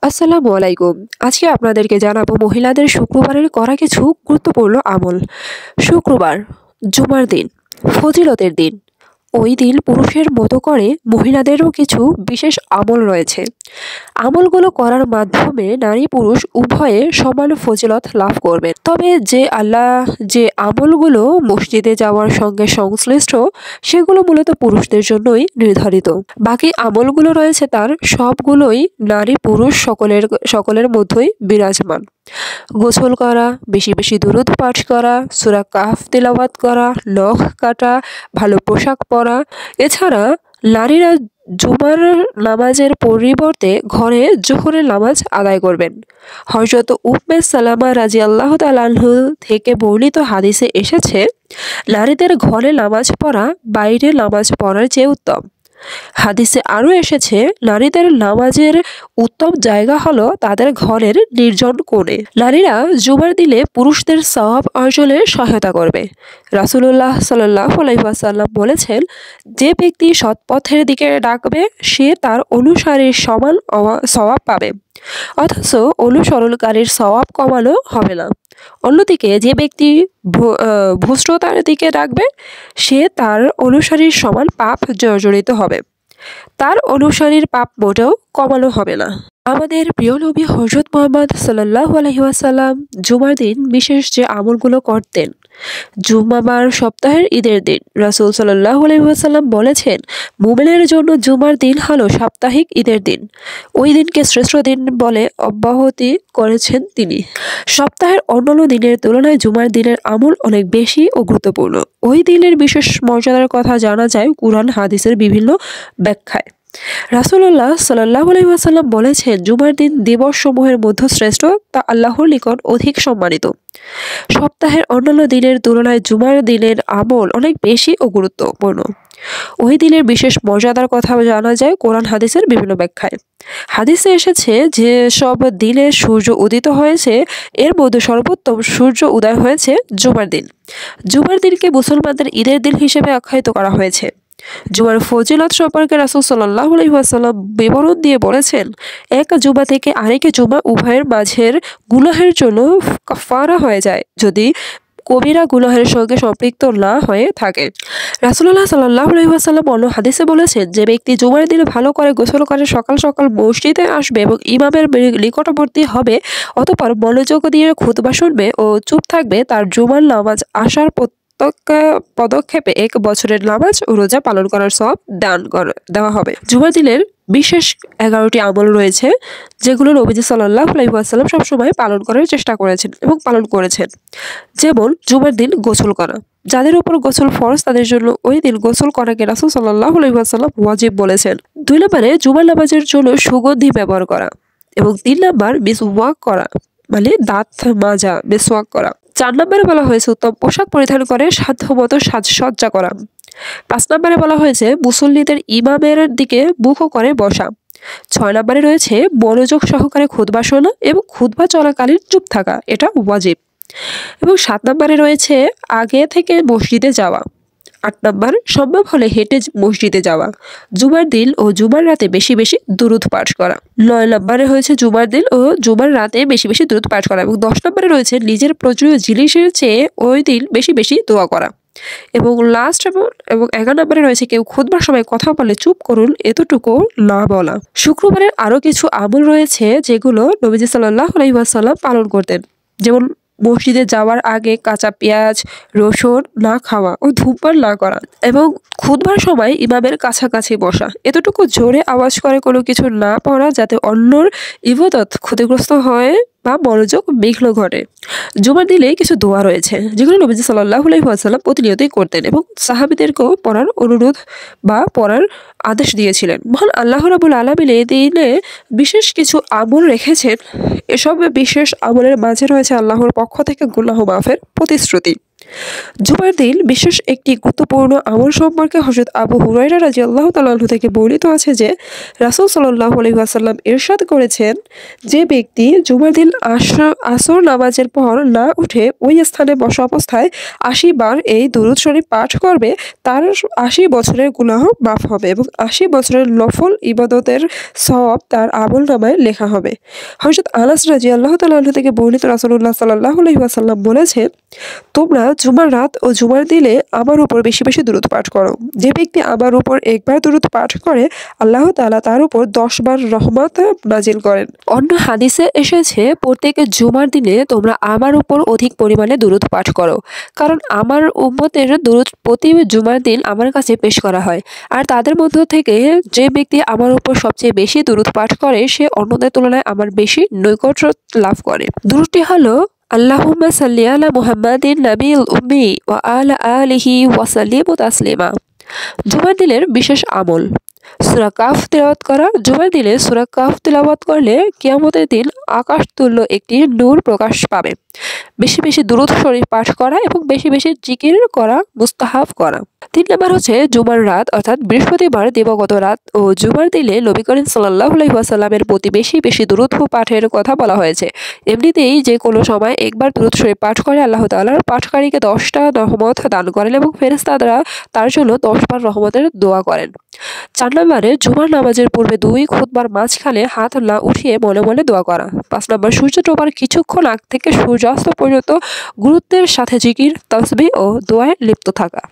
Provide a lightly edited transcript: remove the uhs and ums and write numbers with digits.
আসসালামু আলাইকুম। আজকে আপনাদেরকে জানাবো মহিলাদের শুক্রবারের করা কিছু গুরুত্বপূর্ণ আমল। শুক্রবার, জুমার দিন, ফজিলতের দিন। ওই দিন পুরুষের মতো করে মহিলাদেরও কিছু বিশেষ আমল রয়েছে। আমলগুলো করার মাধ্যমে নারী পুরুষ উভয়ে সমান ফজিলত লাভ করবেন। তবে যে আমলগুলো মসজিদে যাওয়ার সঙ্গে সংশ্লিষ্ট, সেগুলো মূলত পুরুষদের জন্যই নির্ধারিত। বাকি আমলগুলো রয়েছে তার সবগুলোই নারী পুরুষ সকলের মধ্যেই বিরাজমান। গোসল করা, বেশি বেশি দুরূদ পাঠ করা, সূরা কাহফ তিলাওয়াত করা, নখ কাটা, ভালো পোশাক পরা। এছাড়া নারীরা জুমার নামাজের পরিবর্তে ঘরে জোহরের নামাজ আদায় করবেন। হযরত উম্মে সালামা রাদিয়াল্লাহু তাআলা আনহা থেকে বর্ণিত হাদিসে এসেছে, নারীদের ঘরে নামাজ পড়া বাইরে নামাজ পড়ার চেয়ে উত্তম। হাদিসে আরও এসেছে, নারীদের নামাজের উত্তম জায়গা হলো তাদের ঘরের নির্জন কোণে। নারীরা জুমার দিলে পুরুষদের সওয়াব অর্জনে সহায়তা করবে। রাসূলুল্লাহ সাল্লাল্লাহু আলাইহি ওয়াসাল্লাম বলেছেন, যে ব্যক্তি সৎ পথের দিকে ডাকবে সে তার অনুসারীর সমান সওয়াব পাবে, অথচ অনুসরণকারীর সওয়াব কমানো হবে না। অন্যদিকে যে ব্যক্তি ভ্রষ্টতার দিকে ডাকবে সে তার অনুসারীর সমান পাপ জর্জরিত হবে, তার অনুসারীর পাপ মোটেও কমানো হবে না। আমাদের প্রিয় নবী হযরত মুহাম্মদ সাল্লাল্লাহু আলাইহি ওয়াসাল্লাম জুমার দিন বিশেষ যে আমলগুলো করতেন। জুমাবার সপ্তাহের ঈদের দিন রাসূল সাল্লাল্লাহু আলাইহি ওয়াসাল্লাম বলেছেন, মুমিনের জন্য জুমার দিন হলো সাপ্তাহিক ঈদের দিন। ওই দিনকে শ্রেষ্ঠ দিন বলে অব্যাহতি করেছেন তিনি। সপ্তাহের অন্যান্য দিনের তুলনায় জুমার দিনের আমল অনেক বেশি ও গুরুত্বপূর্ণ। ওই দিনের বিশেষ মর্যাদার কথা জানা যায় কুরআন হাদিসের বিভিন্ন ব্যাখ্যায়। রাসূলুল্লাহ সাল্লাল্লাহু আলাইহি ওয়াসাল্লাম বলেছেন, জুমার দিন দিবসসমূহের মধ্যে শ্রেষ্ঠ, তা আল্লাহর নিকট অধিক সম্মানিত। সপ্তাহের অন্যান্য দিনের তুলনায় জুমার দিনের আমল অনেক বেশি ও গুরুত্বপূর্ণ। ওই দিনের বিশেষ মর্যাদার কথা জানা যায় কোরআন হাদিসের বিভিন্ন ব্যাখ্যায়। হাদিসে এসেছে যে সব দিনে সূর্য উদিত হয়েছে, এর মধ্যে সর্বোত্তম সূর্য উদয় হয়েছে জুমার দিন। জুমার দিনকে মুসলমানদের ঈদের দিন হিসেবে আখ্যায়িত করা হয়েছে। জুমার ফজিলত সম্পর্কে রাসূল সাল্লাল্লাহু আলাইহি ওয়াসাল্লাম বিবরণ দিয়ে বলেছেন, এক জুমা থেকে আরেক জুমা উভয়ের মাঝের গুনাহের জন্য কাফারা হয়ে যায়, যদি কবিরা গুনাহের সঙ্গে সম্পৃক্ত না হয়ে থাকে। রাসূলুল্লাহ সাল্লাল্লাহু আলাইহি ওয়াসাল্লাম অন্য হাদিসে বলেছেন, যে ব্যক্তি জুমার দিনে ভালো করে গোসল করে সকাল সকাল মসজিদে আসবে এবং ইমামের নিকটবর্তী হবে, অতঃপর মনোযোগ দিয়ে খুতবা শুনবে ও চুপ থাকবে, তার জুমার নামাজ আসার পদক্ষেপে ১ বছরের নামাজ ও রোজা পালন করার সওয়াব দেওয়া হবে। জুমার দিনের বিশেষ ১১টি আমল রয়েছে, যেগুলো নবীজি সাল্লাল্লাহু আলাইহি ওয়াসাল্লাম সবসময় পালন করার চেষ্টা করেছেন এবং পালন করেছেন। যেমন জুমার দিন গোসল করা। যাদের উপর গোসল ফরজ তাদের জন্য ওই দিন গোসল করাকে রাসূল সাল্লাল্লাহু আলাইহি ওয়াসাল্লাম ওয়াজিব বলেছেন। ২ নম্বরে জুমার নামাজের জন্য সুগন্ধি ব্যবহার করা এবং ৩ নম্বর মিসওয়াক করা, মানে দাঁত মাজা, মিসওয়াক করা। ৪ নম্বরে বলা হয়েছে উত্তম পোশাক পরিধান করে সাধ্যমতো সাজসজ্জা করা। ৫ নম্বরে বলা হয়েছে মুসল্লিদের ইমামের দিকে মুখ করে বসা। ৬ নম্বরে রয়েছে মনোযোগ সহকারে খুতবা শোনা এবং খুতবা চলাকালীন চুপ থাকা, এটা ওয়াজিব। এবং ৭ নম্বরে রয়েছে আগে থেকে মসজিদে যাওয়া। ৮ নম্বর সম্ভব হলে হেঁটে মসজিদে যাওয়া। জুমার দিন ও জুমার রাতে বেশি বেশি দুরূদ পাঠ করা। ৯ নম্বরে হয়েছে জুমার দিন ও জুমার রাতে বেশি বেশি দুরূদ পাঠ করা। এবং ১০ নম্বরে রয়েছে নিজের প্রয়োজনীয় জিনিসের চেয়ে ওই দিন বেশি বেশি দোয়া করা। এবং লাস্ট এবং ১১ নম্বরে রয়েছে কেউ খুতবার সময় কথা বলে চুপ করুন, এতটুকু না বলা। শুক্রবারের আরও কিছু আমল রয়েছে যেগুলো নবীজি সাল্লাল্লাহু আলাইহি ওয়াসাল্লাম পালন করতেন। যেমন মসজিদে যাওয়ার আগে কাঁচা পেঁয়াজ, রসুন না খাওয়া ও ধূমপান না করা এবং খুতবার সময় ইমামের কাছাকাছি বসা। এতটুকু জোরে আওয়াজ করে কোনো কিছু না পড়া, যাতে অন্যর ইবাদত ক্ষতিগ্রস্ত হয় বা মনোযোগ বিঘ্ন ঘটে। জুমার দিনে কিছু দোয়া রয়েছে যেগুলো নবীজি সাল্লাল্লাহু আলাইহি ওয়াসাল্লাম প্রতিনিয়তই করতেন এবং সাহাবীদেরকেও পড়ার অনুরোধ বা পড়ার আদেশ দিয়েছিলেন। মহান আল্লাহ রাব্বুল আলামিন এই দিনে বিশেষ কিছু আমল রেখেছেন। এসব বিশেষ আমলের মাঝে রয়েছে আল্লাহর পক্ষ থেকে গুনাহ মাফের প্রতিশ্রুতি। জুমার দিন বিশেষ একটি গুরুত্বপূর্ণ আমল সম্পর্কে হযরত আবু হুরায়রা রাদিয়াল্লাহু তাআলা আনহু থেকে বর্ণিত আছে যে রাসূল সাল্লাল্লাহু আলাইহি ওয়াসাল্লাম ইরশাদ করেছেন, যে ব্যক্তি জুমার দিন আসর নামাজের পর না উঠে ওই স্থানে বসা অবস্থায় ৮০ বার এই দুরূদ শরীফ পাঠ করবে, তার ৮০ বছরের গুনাহ মাফ হবে এবং ৮০ বছরের নফল ইবাদতের সওয়াব তার আমলনামায় লেখা হবে। হযরত আনাস রাদিয়াল্লাহু তাআলা আনহু থেকে বর্ণিত রাসূলুল্লাহ সাল্লাল্লাহু আলাইহি ওয়াসাল্লাম বলেছেন, তোমরা জুমার রাত ও জুমার দিনে আমার উপর বেশি বেশি দুরূদ পাঠ করো। যে ব্যক্তি আমার উপর একবার দুরূদ পাঠ করে, আল্লাহ তাআলা তার উপর ১০ বার রহমত নাজিল করেন। অন্য হাদিসে এসেছে, প্রত্যেক জুমার দিনে তোমরা আমার উপর অধিক পরিমাণে দুরূদ পাঠ করো, কারণ আমার উম্মতের দুরূদ প্রতি জুমার দিন আমার কাছে পেশ করা হয়, আর তাদের মধ্য থেকে যে ব্যক্তি আমার উপর সবচেয়ে বেশি দুরূদ পাঠ করে সে অন্যদের তুলনায় আমার বেশি নৈকট্য লাভ করে। দুরূদটি হলো, আল্লাহুম্মা সাল্লি আলা মুহাম্মাদিন নাবিয়িল উম্মি ওয়া আলা আলিহি ওয়া সাল্লিম তাসলিমা। জুমার দিনের বিশেষ আমল, সূরা কাহফ তিলাওয়াত করা। জুমার দিনে সূরা কাহফ তিলাওয়াত করলে কিয়ামতের দিন আকাশ তুল্য একটি নূর প্রকাশ পাবে। বেশি বেশি দুরূদ শরীফ পাঠ করা এবং বেশি বেশি জিকির করা মুস্তাহাব করা। ৩ নম্বর হচ্ছে জুমার রাত অর্থাৎ বৃহস্পতিবার দিবাগত রাত ও জুমার দিনে নবী করিম সাল্লাল্লাহু আলাইহি ওয়াসাল্লামের প্রতি বেশি বেশি দুরূদ পাঠের কথা বলা হয়েছে। এমনিতেই যে কোনো সময় একবার দুরূদ শরীফ পাঠ করে আল্লাহ তাআলা পাঠকারীকে ১০টা রহমত দান করেন এবং ফেরেশতারা তার জন্য ১০ বার রহমতের দোয়া করেন। ৪ নম্বরে জুমার নামাজের পূর্বে ২ খুতবার মাঝখানে হাত না উঠিয়ে মনে মনে দোয়া করা। ৫ নম্বর সূর্য ডোবার কিছুক্ষণ আগ থেকে সূর্যাস্ত পর্যন্ত গুরুত্বের সাথে জিকির, তাসবিহ ও দোয়ায় লিপ্ত থাকা।